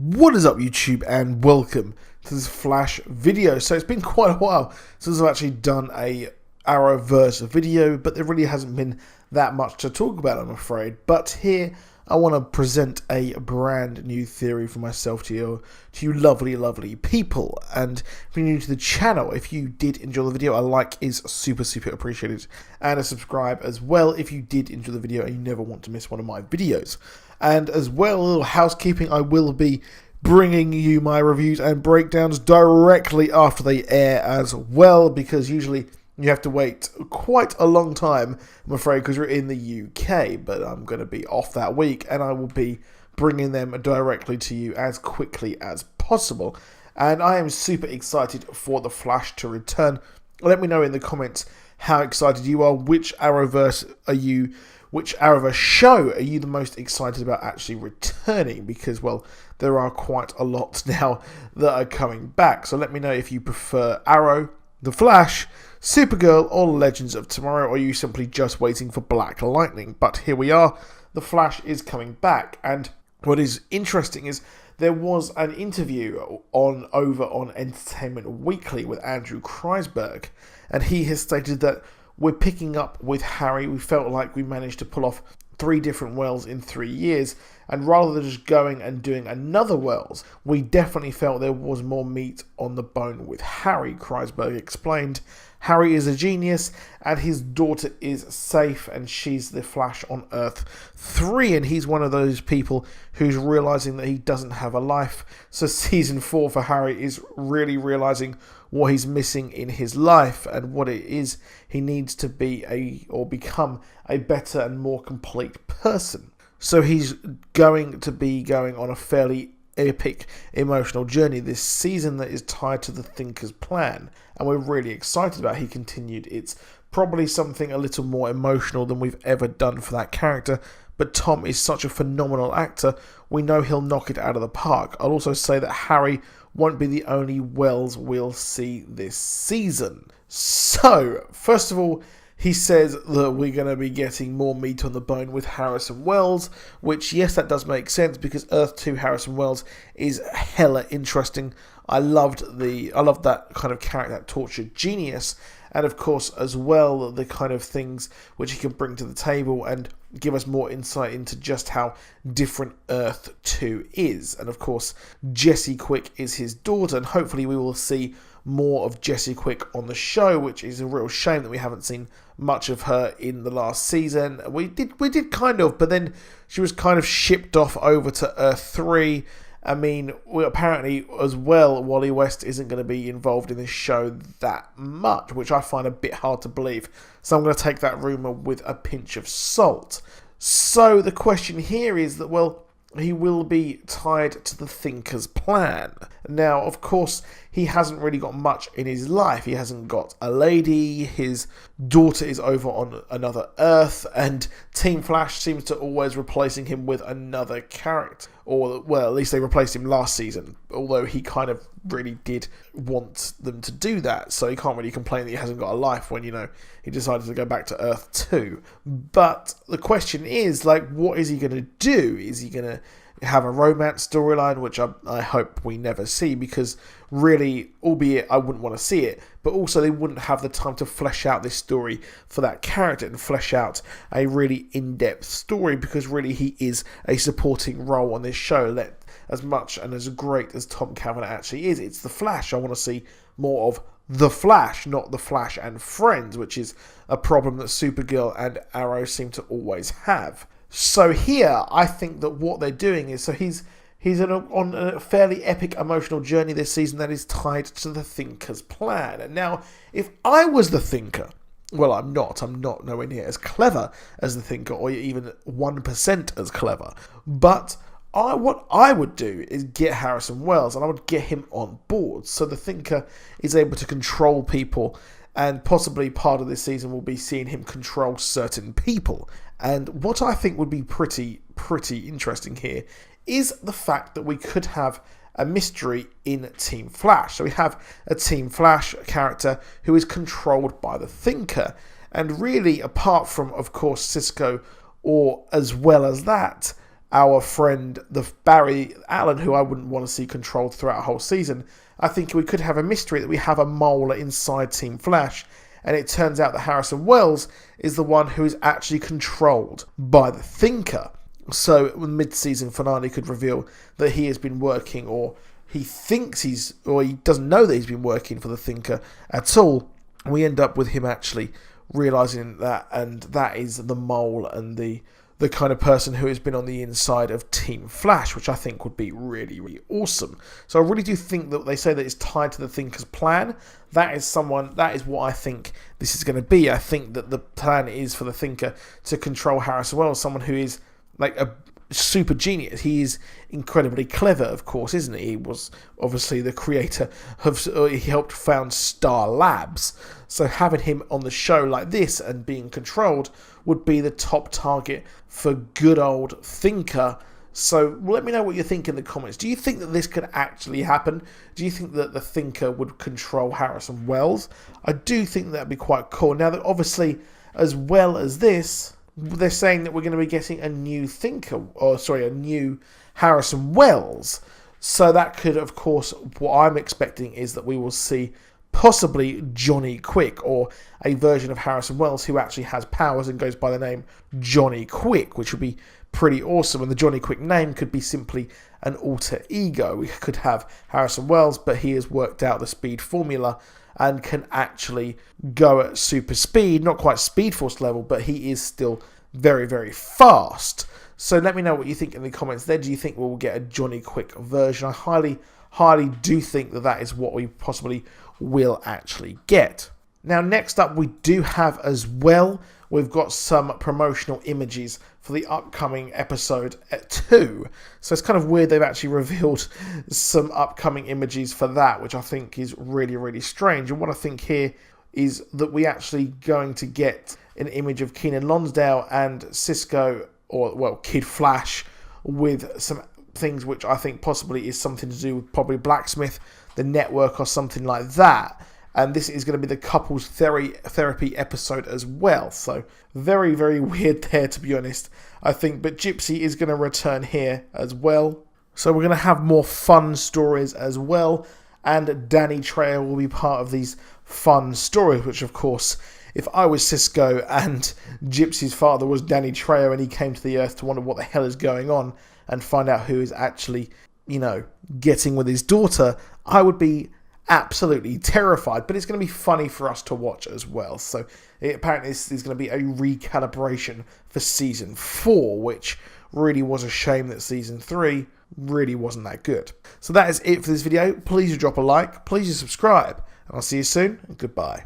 What is up, YouTube, and welcome to this Flash video. So it's been quite a while since I've actually done a Arrowverse video, but there really hasn't been that much to talk about, I'm afraid. But here I want to present a brand new theory for myself to you lovely people. And if you're new to the channel, if you did enjoy the video, a like is super appreciated, and a subscribe as well if you did enjoy the video and you never want to miss one of my videos. And as well, a little housekeeping, I will be bringing you my reviews and breakdowns directly after they air as well, because usually you have to wait quite a long time, I'm afraid, because you're in the UK, but I'm going to be off that week, and I will be bringing them directly to you as quickly as possible. And I am super excited for The Flash to return. Let me know in the comments how excited you are. Which Arrowverse show are you the most excited about actually returning? Because, well, there are quite a lot now that are coming back. So let me know if you prefer Arrow, The Flash, Supergirl, or Legends of Tomorrow, or are you simply just waiting for Black Lightning? But here we are, The Flash is coming back. And what is interesting is there was an interview over on Entertainment Weekly with Andrew Kreisberg, and he has stated that we're picking up with Harry. We felt like we managed to pull off 3 different Wells in 3 years, and rather than just going and doing another Wells, we definitely felt there was more meat on the bone with Harry. Kreisberg explained, Harry is a genius, and his daughter is safe, and she's the Flash on Earth 3, and he's one of those people who's realizing that he doesn't have a life. So season 4 for Harry is really realizing what he's missing in his life and what it is he needs to be or become a better and more complete person. So he's going to be going on a fairly epic emotional journey this season that is tied to the Thinker's plan, and we're really excited about it. He continued, it's probably something a little more emotional than we've ever done for that character, but Tom is such a phenomenal actor, we know he'll knock it out of the park. I'll also say that Harry won't be the only Wells we'll see this season. So, first of all, he says that we're going to be getting more meat on the bone with Harrison Wells, which, yes, that does make sense, because Earth 2 Harrison Wells is hella interesting. I loved that kind of character, that tortured genius, and of course, as well, the kind of things which he can bring to the table and give us more insight into just how different Earth 2 is. And of course, Jessie Quick is his daughter, and hopefully we will see more of Jessie Quick on the show, which is a real shame that we haven't seen much of her in the last season. We did kind of, but then she was kind of shipped off over to Earth 3. I mean, apparently as well, Wally West isn't going to be involved in this show that much, which I find a bit hard to believe. So I'm going to take that rumour with a pinch of salt. So the question here is that, well, he will be tied to the Thinker's plan. Now, of course, he hasn't really got much in his life. He hasn't got a lady, his daughter is over on another Earth, and Team Flash seems to always replacing him with another character. Or, well, at least they replaced him last season, although he kind of really did want them to do that, so he can't really complain that he hasn't got a life when, you know, he decided to go back to Earth 2. But the question is, like, what is he going to do? Is he going to have a romance storyline, which I hope we never see, because really, albeit I wouldn't want to see it, but also they wouldn't have the time to flesh out this story for that character and flesh out a really in-depth story, because really he is a supporting role on this show. As much and as great as Tom Cavanagh actually is, it's The Flash. I want to see more of The Flash, not The Flash and Friends, which is a problem that Supergirl and Arrow seem to always have. So here, I think that what they're doing is, so he's on a fairly epic emotional journey this season that is tied to the Thinker's plan. And now, if I was the Thinker, well, I'm not nowhere near as clever as the Thinker, or even 1% as clever, but what I would do is get Harrison Wells, and I would get him on board, so the Thinker is able to control people, and possibly part of this season will be seeing him control certain people. And what I think would be pretty interesting here is the fact that we could have a mystery in Team Flash. So we have a Team Flash character who is controlled by the Thinker, and really, apart from, of course, Cisco, or as well as that, our friend, the Barry Allen, who I wouldn't want to see controlled throughout a whole season. I think we could have a mystery that we have a mole inside Team Flash, and it turns out that Harrison Wells is the one who is actually controlled by the Thinker. So the mid-season finale could reveal that he has been working, or he thinks or he doesn't know that he's been working for the Thinker at all. And we end up with him actually realizing that, and that is the mole and the kind of person who has been on the inside of Team Flash, which I think would be really, really awesome. So I really do think that they say that it's tied to the Thinker's plan. That is what I think this is going to be. I think that the plan is for the Thinker to control Harrison Wells, someone who is like a super genius. He is incredibly clever, of course, isn't he? He was obviously the creator of, he helped found Star Labs. So having him on the show like this and being controlled would be the top target for good old Thinker. So let me know what you think in the comments. Do you think that this could actually happen? Do you think that the Thinker would control Harrison Wells? I do think that'd be quite cool. Now that obviously, as well as this, they're saying that we're going to be getting a new a new Harrison Wells. So that could, of course, what I'm expecting is that we will see possibly Johnny Quick, or a version of Harrison Wells who actually has powers and goes by the name Johnny Quick, which would be pretty awesome. And the Johnny Quick name could be simply an alter ego. We could have Harrison Wells, but he has worked out the speed formula and can actually go at super speed, not quite Speed Force level, but he is still very, very fast. So let me know what you think in the comments there. Do you think we'll get a Johnny Quick version? I highly, highly do think that that is what we possibly will actually get. Now, next up, we do have as well, we've got some promotional images for the upcoming episode 2. So it's kind of weird they've actually revealed some upcoming images for that, which I think is really, really strange. And what I think here is that we actually going to get an image of Keenan Lonsdale and Cisco, or, well, Kid Flash, with some things which I think possibly is something to do with probably Blacksmith, the network, or something like that. And this is going to be the couples therapy episode as well. So very, very weird there, to be honest, I think. But Gypsy is going to return here as well. So we're going to have more fun stories as well. And Danny Trejo will be part of these fun stories, which, of course, if I was Cisco and Gypsy's father was Danny Trejo and he came to the Earth to wonder what the hell is going on and find out who is actually, getting with his daughter, I would be absolutely terrified. But it's going to be funny for us to watch as well. So apparently this is going to be a recalibration for Season 4, which really was a shame that Season 3 really wasn't that good. So that is it for this video. Please do drop a like, please do subscribe, and I'll see you soon, and goodbye.